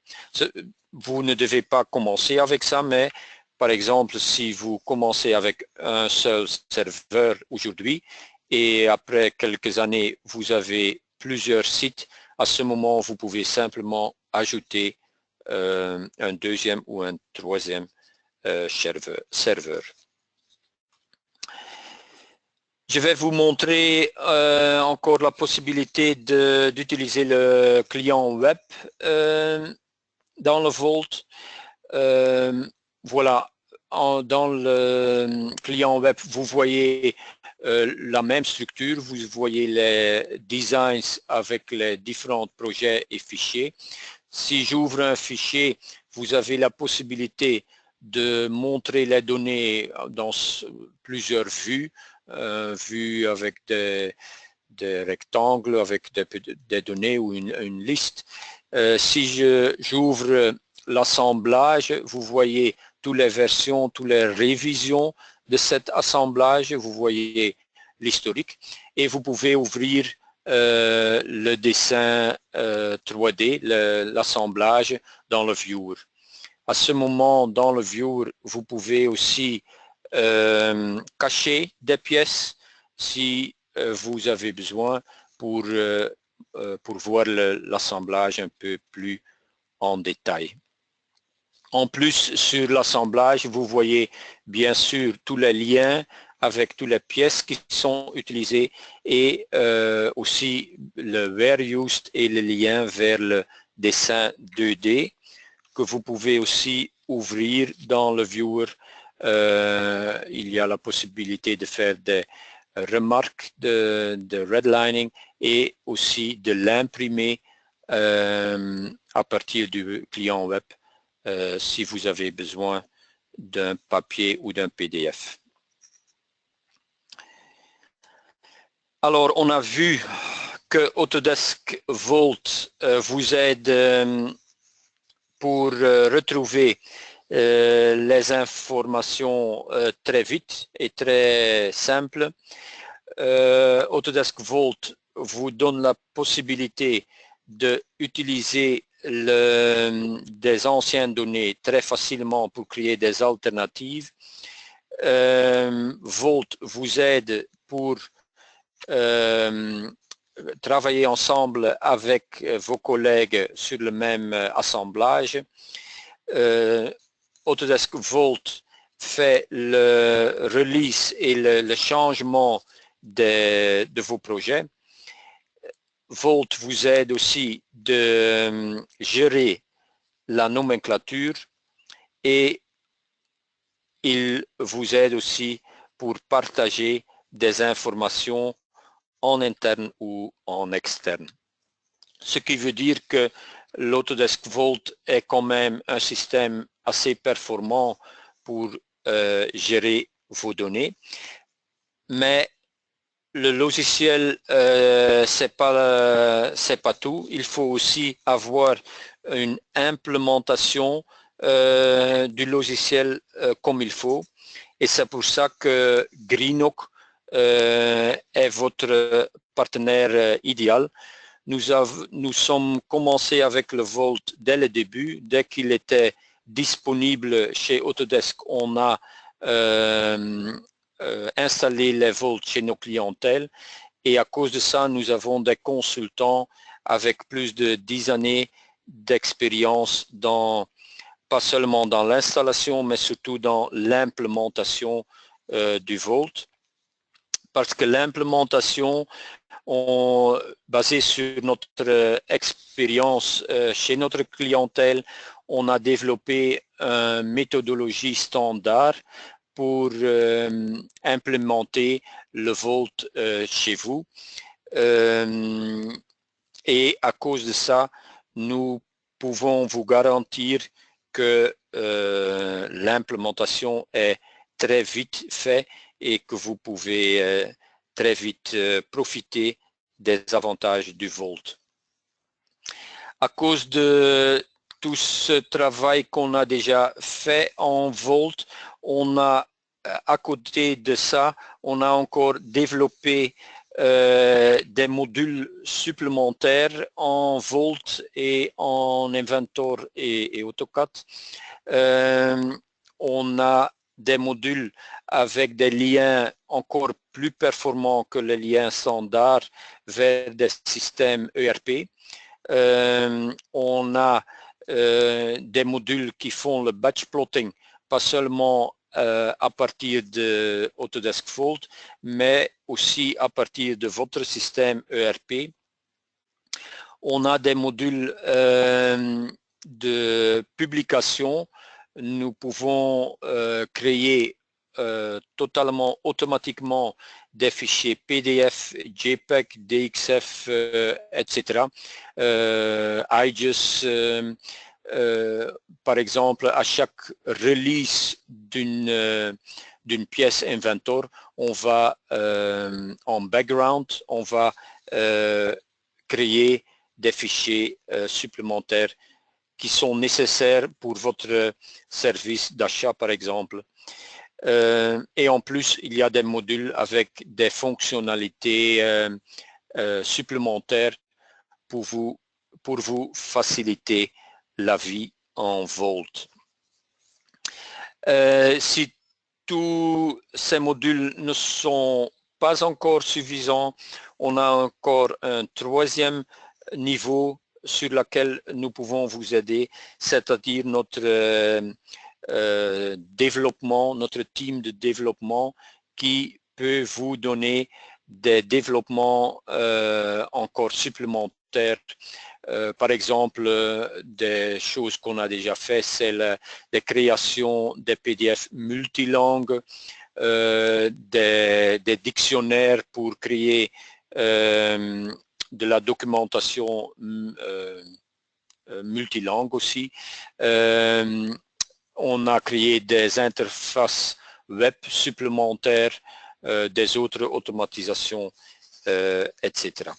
Vous ne devez pas commencer avec ça, mais par exemple, si vous commencez avec un seul serveur aujourd'hui et après quelques années, vous avez plusieurs sites, à ce moment, vous pouvez simplement ajouter un deuxième ou un troisième serveur. Je vais vous montrer encore la possibilité d'utiliser le client web dans le Volt. Voilà, dans le client web, vous voyez la même structure, vous voyez les designs avec les différents projets et fichiers. Si j'ouvre un fichier, vous avez la possibilité de montrer les données dans plusieurs vues, vues avec des rectangles, avec des données ou une liste. Si j'ouvre l'assemblage, vous voyez toutes les versions, toutes les révisions de cet assemblage, vous voyez l'historique et vous pouvez ouvrir le dessin 3D, l'assemblage dans le viewer. À ce moment, dans le viewer, vous pouvez aussi cacher des pièces si vous avez besoin pour voir l'assemblage un peu plus en détail. En plus, sur l'assemblage, vous voyez bien sûr tous les liens avec toutes les pièces qui sont utilisées et aussi le where used et le lien vers le dessin 2D que vous pouvez aussi ouvrir dans le viewer. Il y a la possibilité de faire des remarques de redlining et aussi de l'imprimer à partir du client web si vous avez besoin d'un papier ou d'un PDF. Alors, on a vu que Autodesk Vault vous aide pour retrouver les informations très vite et très simple. Autodesk Vault vous donne la possibilité d'utiliser des anciennes données très facilement pour créer des alternatives. Vault vous aide pour travailler ensemble avec vos collègues sur le même assemblage. Autodesk Vault fait le release et le changement de vos projets. Vault vous aide aussi de gérer la nomenclature et il vous aide aussi pour partager des informations en interne ou en externe. Ce qui veut dire que l'Autodesk Vault est quand même un système assez performant pour gérer vos données. Mais le logiciel, c'est pas tout. Il faut aussi avoir une implémentation du logiciel comme il faut. Et c'est pour ça que Greenock est votre partenaire idéal. Nous sommes commencé avec le Vault dès le début. Dès qu'il était disponible chez Autodesk, on a installé les Vault chez nos clientèles. Et à cause de ça, nous avons des consultants avec plus de 10 années d'expérience pas seulement dans l'installation, mais surtout dans l'implémentation du Vault. Parce que l'implémentation, basée sur notre expérience chez notre clientèle, on a développé une méthodologie standard pour implémenter le Vault chez vous. Et à cause de ça, nous pouvons vous garantir que l'implémentation est très vite faite et que vous pouvez très vite profiter des avantages du Vault. À cause de tout ce travail qu'on a déjà fait en Vault, on a, à côté de ça, on a encore développé des modules supplémentaires en Vault et en Inventor et AutoCAD. On a des modules avec des liens encore plus performants que les liens standards vers des systèmes ERP. On a des modules qui font le batch plotting, pas seulement à partir de Autodesk Vault, mais aussi à partir de votre système ERP. On a des modules de publication. Nous pouvons créer totalement automatiquement des fichiers PDF, JPEG, DXF, etc. IGES, par exemple, à chaque release d'une pièce Inventor, on va en background, on va créer des fichiers supplémentaires qui sont nécessaires pour votre service d'achat, par exemple. Et en plus, il y a des modules avec des fonctionnalités supplémentaires pour vous faciliter la vie en Vault. Si tous ces modules ne sont pas encore suffisants, on a encore un troisième niveau sur lequel nous pouvons vous aider, c'est-à-dire notre développement, notre team de développement qui peut vous donner des développements encore supplémentaires. Par exemple, des choses qu'on a déjà fait, c'est la création des PDF multilangues, des dictionnaires pour créer de la documentation multilangue aussi. on a créé des interfaces web supplémentaires, des autres automatisations, etc.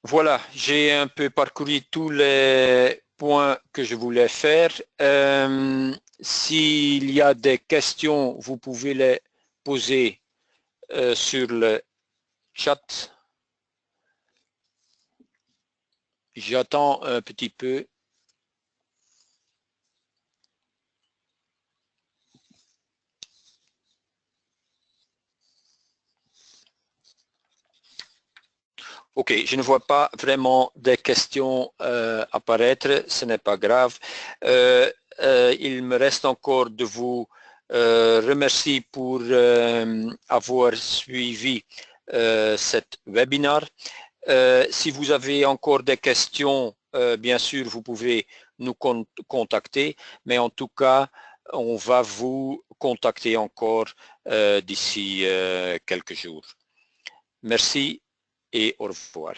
Voilà, j'ai un peu parcouru tous les points que je voulais faire. S'il y a des questions, vous pouvez les poser sur le chat. J'attends un petit peu. Ok, je ne vois pas vraiment des questions apparaître, ce n'est pas grave. Il me reste encore de vous remercier pour avoir suivi cet webinaire. Si vous avez encore des questions, bien sûr, vous pouvez nous contacter, mais en tout cas, on va vous contacter encore d'ici quelques jours. Merci et au revoir.